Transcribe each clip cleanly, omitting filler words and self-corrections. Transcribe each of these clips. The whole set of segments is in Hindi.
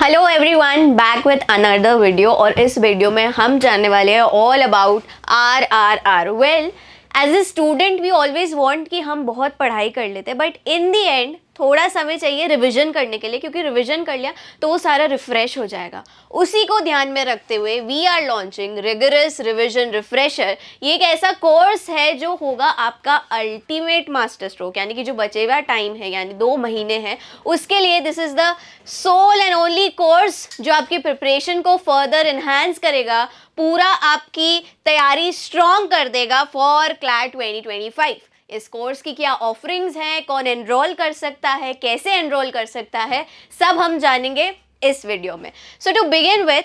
Hello everyone, back with another video. और इस वीडियो में हम जानने वाले हैं all about RRR। Well, as a student we always want कि हम बहुत पढ़ाई कर लेते हैं, बट इन द एंड थोड़ा समय चाहिए रिवीजन करने के लिए, क्योंकि रिवीजन कर लिया तो वो सारा रिफ्रेश हो जाएगा। उसी को ध्यान में रखते हुए we are launching rigorous revision refresher. ये एक ऐसा कोर्स है जो होगा आपका अल्टीमेट मास्टर स्ट्रोक, यानी कि जो बचे हुआ टाइम है, यानी 2 महीने हैं, उसके लिए this is the sole and only course जो आपकी प्रिपरेशन को फर्दर इन्हांस करेगा, पूरा आपकी तैयारी स्ट्रॉन्ग कर देगा फॉर क्लैट 2025। इस कोर्स की क्या ऑफरिंग्स हैं, कौन एनरोल कर सकता है, कैसे एनरोल कर सकता है, सब हम जानेंगे इस वीडियो में। सो टू बिगिन विथ,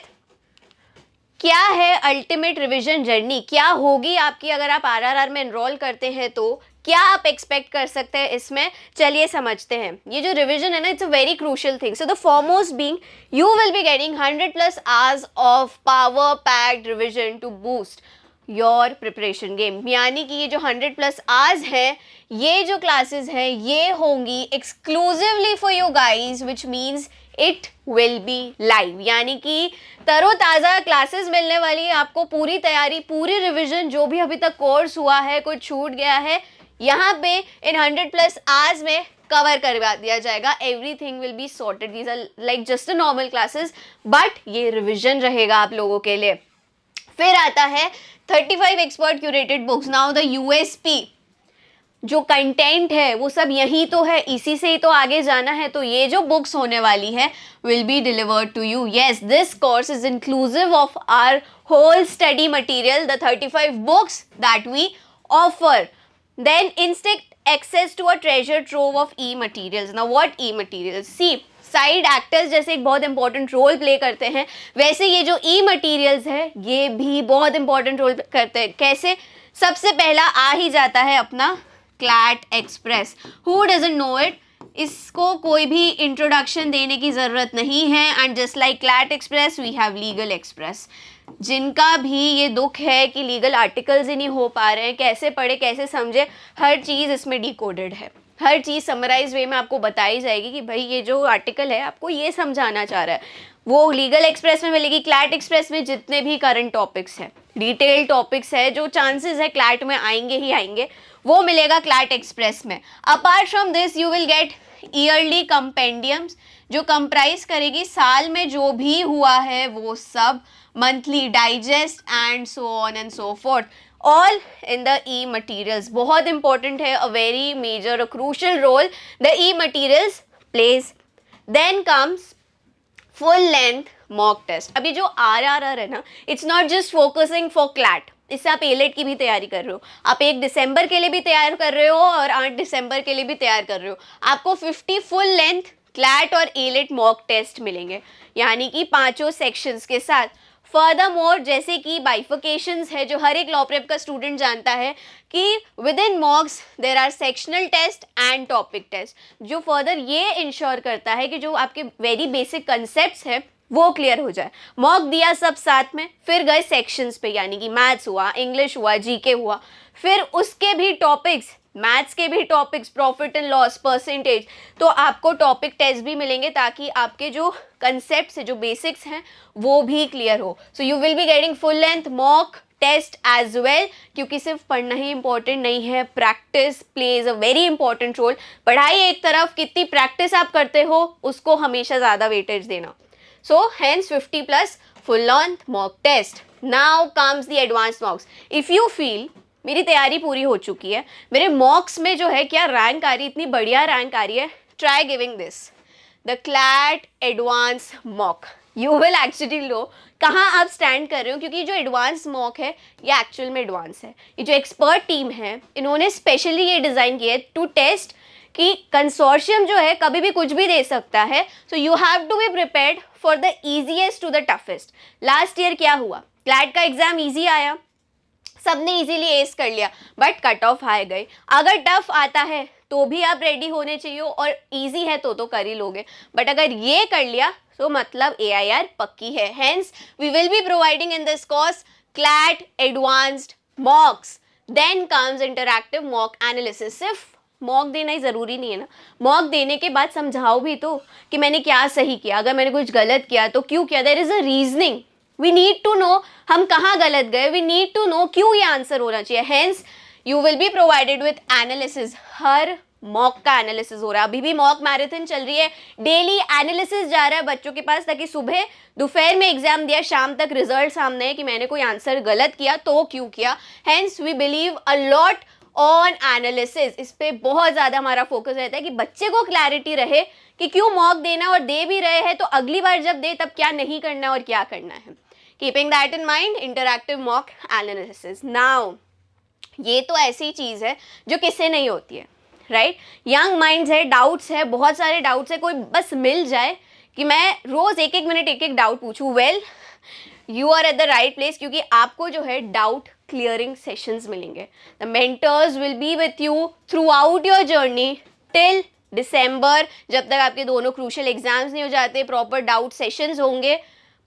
क्या है अल्टीमेट रिवीजन जर्नी, क्या होगी आपकी अगर आप RRR में एनरोल करते हैं, तो क्या आप एक्सपेक्ट कर सकते हैं इसमें, चलिए समझते हैं। ये जो रिवीजन है ना, it's a very crucial thing. So the foremost being you will be getting 100+ hours of power packed revision to boost your preparation game. यानी कि ये जो 100+ आवर्स है, ये जो क्लासेस हैं, ये होंगी exclusively for you guys, which means it will be live. यानी कि तरोताज़ा क्लासेस मिलने वाली है आपको, पूरी तैयारी, पूरी रिवीजन, जो भी अभी तक कोर्स हुआ है, कुछ छूट गया है, यहाँ पे इन 100+ आवर्स में कवर करवा दिया जाएगा। Everything will be sorted. These are like just a normal classes, but ये रिवीजन रहेगा आप लोगों के लिए। फिर आता है 35 expert curated books. Now the USP, जो कंटेंट है वो सब यही तो है, इसी से ही तो आगे जाना है। तो ये जो बुक्स होने वाली है will be delivered to you. Yes, this course is inclusive of our whole study material, the 35 books that we offer, then instant access to a treasure trove of e-materials. Now what e-materials? See, side actors जैसे एक बहुत इंपॉर्टेंट रोल प्ले करते हैं, वैसे ये जो ई-मटीरियल्स है ये भी बहुत इंपॉर्टेंट रोल करते हैं। कैसे? सबसे पहला आ ही जाता है अपना CLAT express. Who doesn't know it? इसको कोई भी इंट्रोडक्शन देने की ज़रूरत नहीं है। And just like CLAT express we have legal express. जिनका भी ये दुख है कि लीगल आर्टिकल्स ही नहीं हो पा रहे हैं, कैसे पढ़े कैसे समझे, हर चीज़ इसमें डिकोडेड है। हर चीज़ समराइज वे में आपको बताई जाएगी कि भाई ये जो आर्टिकल है आपको ये समझाना चाह रहा है, वो लीगल एक्सप्रेस में मिलेगी। क्लैट एक्सप्रेस में जितने भी करंट टॉपिक्स हैं, डिटेल टॉपिक्स है, जो चांसेस है क्लैट में आएंगे ही आएंगे, वो मिलेगा क्लैट एक्सप्रेस में। Apart from this you will get yearly compendiums, जो कंप्राइज करेगी साल में जो भी हुआ है वो सब, monthly digest and so on and so forth, all in the e-materials। बहुत इंपॉर्टेंट है, a very major, a crucial role the e-materials plays। Then comes full length mock test. अभी जो RRR है ना, it's not just focusing for CLAT, इससे आप एलेट की भी तैयारी कर रहे हो, आप 1 दिसंबर के लिए भी तैयार कर रहे हो और 8 दिसंबर के लिए भी तैयार कर रहे हो, आपको 50 फुल लेंथ क्लैट और एलेट मॉक टेस्ट मिलेंगे, यानी कि 5 सेक्शंस के साथ। फर्दर मोर, जैसे कि बाइफिकेशंस है, जो हर एक लॉ प्रेप का स्टूडेंट जानता है कि within mocks there are sectional test and topic test, जो फर्दर ये इंश्योर करता है कि जो आपके वेरी बेसिक कंसेप्ट्स है वो क्लियर हो जाए। मॉक दिया सब साथ में, फिर गए सेक्शंस पे, यानी कि मैथ्स हुआ, इंग्लिश हुआ, जीके हुआ, फिर उसके भी टॉपिक्स, मैथ्स के भी topics, profit and loss, percentage, तो आपको टॉपिक टेस्ट भी मिलेंगे ताकि आपके जो कंसेप्ट्स है, जो बेसिक्स हैं, वो भी क्लियर हो। So you will be getting full length mock test as well, क्योंकि सिर्फ पढ़ना ही इंपॉर्टेंट नहीं है, practice plays a very important role. पढ़ाई एक तरफ, कितनी प्रैक्टिस आप करते हो उसको हमेशा ज़्यादा वेटेज देना। So hence 50+ full length mock test. Now comes the advanced mocks. If you feel मेरी तैयारी पूरी हो चुकी है, मेरे मॉक्स में जो है क्या रैंक आ रही, इतनी बढ़िया रैंक आ रही है, try giving this the CLAT advance mock. You will actually know कहाँ आप स्टैंड कर रहे हो, क्योंकि जो एडवांस मॉक है ये एक्चुअल में एडवांस है। ये जो एक्सपर्ट टीम है, इन्होंने स्पेशली ये डिज़ाइन किया है टू टेस्ट कि कंसोर्शियम जो है कभी भी कुछ भी दे सकता है। So you have to be prepared for the easiest to the toughest. Last year क्या हुआ, क्लैट का एग्जाम ईजी आया, सबने इजीली एस कर लिया, बट कट ऑफ आए गए। अगर टफ आता है तो भी आप रेडी होने चाहिए, और इजी है तो कर ही लोगे, बट अगर ये कर लिया तो मतलब AIR पक्की है। Hence we will be providing in this course CLAT advanced mocks. Then comes interactive mock analysis. सिर्फ मॉक देना ही ज़रूरी नहीं है ना। मॉक देने के बाद समझाओ भी तो कि मैंने क्या सही किया, अगर मैंने कुछ गलत किया तो क्यों किया, there is a reasoning, we need to know हम कहाँ गलत गए, वी नीड टू नो क्यों ये आंसर होना चाहिए। Hence you will be provided with analysis, her mock का एनालिसिस हो रहा है। अभी भी मॉक मैराथन चल रही है, डेली एनालिसिस जा रहा है बच्चों के पास, ताकि सुबह दोपहर में एग्जाम दिया, शाम तक रिजल्ट सामने है कि मैंने कोई आंसर गलत किया तो क्यों किया। Hence we believe a lot on analysis, इस पे बहुत ज़्यादा हमारा फोकस रहता है कि बच्चे को क्लैरिटी रहे कि क्यों मॉक देना, और दे भी रहे हैं तो अगली बार जब दे तब क्या नहीं करना है और क्या करना है। Keeping that in mind, interactive mock analysis. Now ये तो ऐसी चीज़ है जो किससे नहीं होती है, राइट। यंग माइंड्स है, डाउट्स है, बहुत सारे डाउट्स है, कोई बस मिल जाए कि मैं रोज़ एक एक मिनट एक एक डाउट पूछूं, well you are at the right place, क्योंकि आपको जो है डाउट क्लियरिंग सेशंस मिलेंगे। The mentors will be with you throughout your journey till December, जब तक आपके दोनों क्रूशियल एग्जाम्स नहीं हो जाते, प्रॉपर डाउट सेशंस होंगे,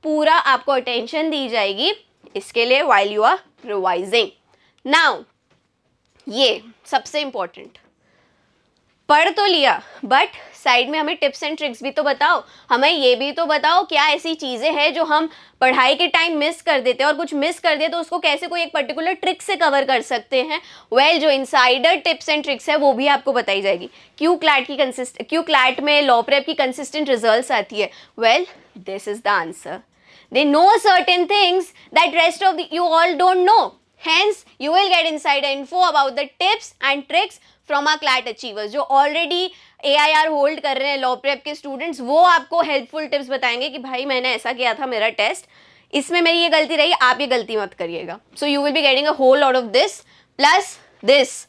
पूरा आपको अटेंशन दी जाएगी इसके लिए while you are revising. Now ये सबसे इंपॉर्टेंट, पढ़ तो लिया बट साइड में हमें टिप्स एंड ट्रिक्स भी तो बताओ, हमें ये भी तो बताओ क्या ऐसी चीज़ें हैं जो हम पढ़ाई के टाइम मिस कर देते हैं, और कुछ मिस कर दे तो उसको कैसे कोई एक पर्टिकुलर ट्रिक से कवर कर सकते हैं। वेल जो इनसाइडर टिप्स एंड ट्रिक्स है वो भी आपको बताई जाएगी। क्यों क्लैट में लॉ प्रेप की कंसिस्टेंट रिजल्ट्स आती है, well this is the answer. They know certain things that rest of you all don't know. Hence, you will get insider info about the tips and tricks from our CLAT achievers जो already AIR hold कर रहे हैं लॉ प्रेप के स्टूडेंट्स। वो आपको हेल्पफुल टिप्स बताएंगे कि भाई मैंने ऐसा किया था मेरा टेस्ट, इसमें मेरी ये गलती रही, आप ये गलती मत करिएगा। So you will be getting a whole lot of this plus this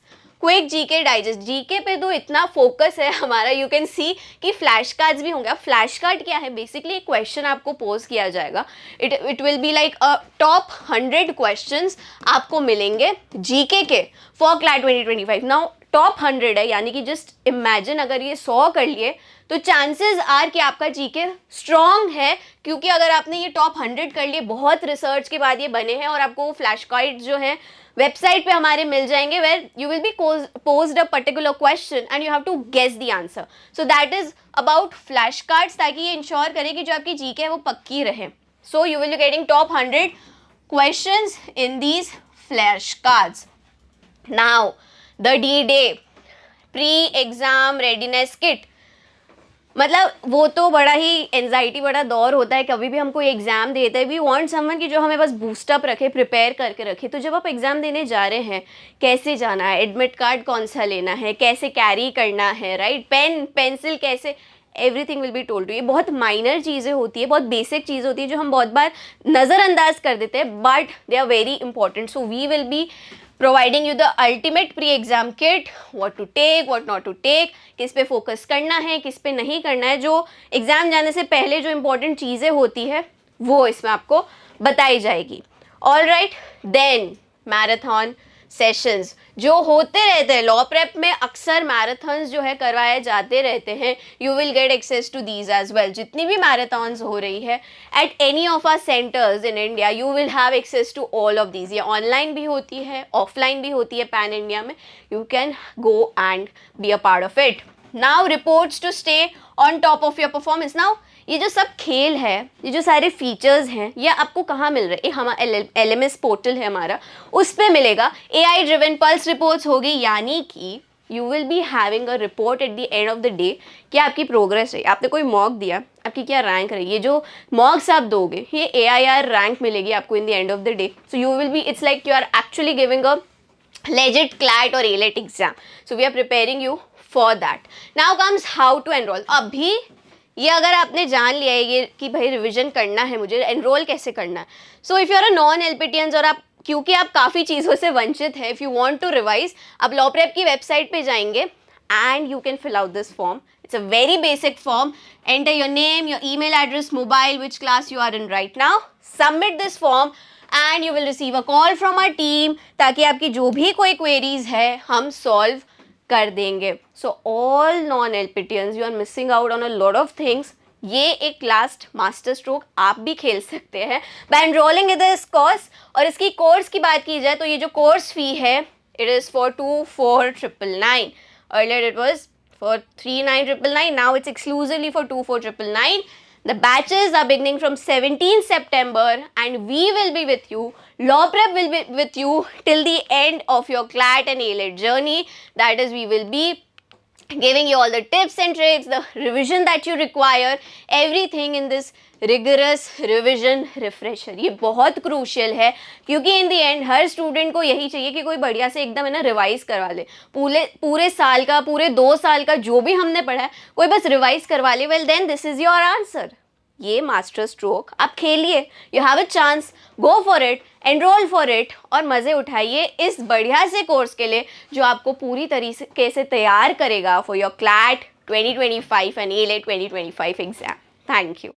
quick GK digest. GK पे तो इतना फोकस है हमारा, यू कैन सी कि फ्लैश कार्ड्स भी होंगे। अब फ्लैश कार्ड क्या है, बेसिकली एक क्वेश्चन आपको पोज किया जाएगा, it will be like a top 100 questions आपको मिलेंगे जीके के फॉर क्लैट 2025। नाउ टॉप 100 है, यानी कि जस्ट इमेजिन अगर ये 100 कर लिए तो चांसेस आर कि आपका जीके स्ट्रॉन्ग है, क्योंकि अगर आपने ये टॉप 100 कर लिए, बहुत रिसर्च के बाद ये बने हैं, और आपको फ्लैश कार्ड्स जो है वेबसाइट पे हमारे मिल जाएंगे, where you will be posed a particular question and you have to guess the answer. So that is about flash cards, ताकि ये इंश्योर करे कि जो आपकी जीके है वो पक्की रहे। सो you will be getting top 100 questions in these flash cards. Now the D-Day pre exam readiness kit, मतलब वो तो बड़ा ही एंजाइटी बड़ा दौर होता है, कभी भी हम कोई एग्जाम देते हैं, वी वांट समवन कि जो हमें बस बूस्टअप रखे, प्रिपेयर करके रखे। तो जब आप एग्जाम देने जा रहे हैं, कैसे जाना है, एडमिट कार्ड कौन सा लेना है, कैसे कैरी करना है, राइट, पेन पेंसिल कैसे, everything will be told to. ये बहुत माइनर चीज़ें होती है, बहुत बेसिक चीज़ होती है जो हम बहुत बार नज़रअंदाज कर देते हैं, but they are very important. So we will be providing you the ultimate pre exam kit, what to take, what not to take, किस पे फोकस करना है, किस पे नहीं करना है, जो एग्जाम जाने से पहले जो इंपॉर्टेंट चीज़ें होती है वो इसमें आपको बताई जाएगी। All right, then marathon sessions जो होते रहते हैं लॉ प्रेप में, अक्सर मैराथन्स जो है करवाए जाते रहते हैं। You will get access to these as well. जितनी भी मैराथन्स हो रही है at any of our centres in India, you will have access to all of these. ये ऑनलाइन भी होती है, ऑफलाइन भी होती है, पैन इंडिया में। You can go and be a part of it. Now reports to stay on top of your performance. Now ये जो सब खेल है, ये जो सारे फीचर्स हैं, ये आपको कहाँ मिल रहे हैं? हमारा LMS पोर्टल है हमारा, उस पर मिलेगा। AI ड्रिवन पल्स रिपोर्ट्स होगी, यानी कि you will be having a report at the end of the day कि आपकी प्रोग्रेस रही। आपने कोई मॉक दिया, आपकी क्या रैंक रही, ये जो मॉक्स आप दोगे ये AIR रैंक मिलेगी आपको in the end of the day. So you will be, it's like you are actually giving a legit CLAT और ALET exam. So we are preparing you for that. Now comes how to enroll. अभी ये अगर आपने जान लिया है ये कि भाई रिवीजन करना है, मुझे एनरोल कैसे करना है। So if you are a non LPTians और आप, क्योंकि आप काफ़ी चीज़ों से वंचित है, if you want to revise, आप लॉ प्रेप की वेबसाइट पे जाएंगे and you can fill out this form. It's a very basic form. Enter your name, your email address, mobile, which class you are in right now, submit this form and you will receive a call from our team, ताकि आपकी जो भी कोई क्वेरीज है हम सॉल्व कर देंगे। So all non LPTians, you are missing out on a lot of things. ये एक लास्ट मास्टर स्ट्रोक आप भी खेल सकते हैं by enrolling in this course. और इसकी कोर्स की बात की जाए तो ये जो कोर्स फी है, it is for 24,999। Earlier it was for 3,999, now it's exclusively for 24,999. The batches are beginning from 17th September and we will be with you. Law Prep will be with you till the end of your CLAT and A-Late journey. That is, we will be giving you all the tips and tricks, the revision that you require, everything in this rigorous revision refresher. ये बहुत crucial है क्योंकि in the end her student को यही चाहिए कि कोई बढ़िया से एकदम है ना रिवाइज करवा ले, पूरे साल का, पूरे 2 साल का जो भी हमने पढ़ा है कोई बस रिवाइज करवा ले. Well then this is your answer. ये मास्टर स्ट्रोक आप खेलिए, you have a chance, go for it, enrol for it और मज़े उठाइए इस बढ़िया से कोर्स के लिए जो आपको पूरी तरीके से तैयार करेगा for your CLAT 2025 and A-Late 2025 exam. Thank you.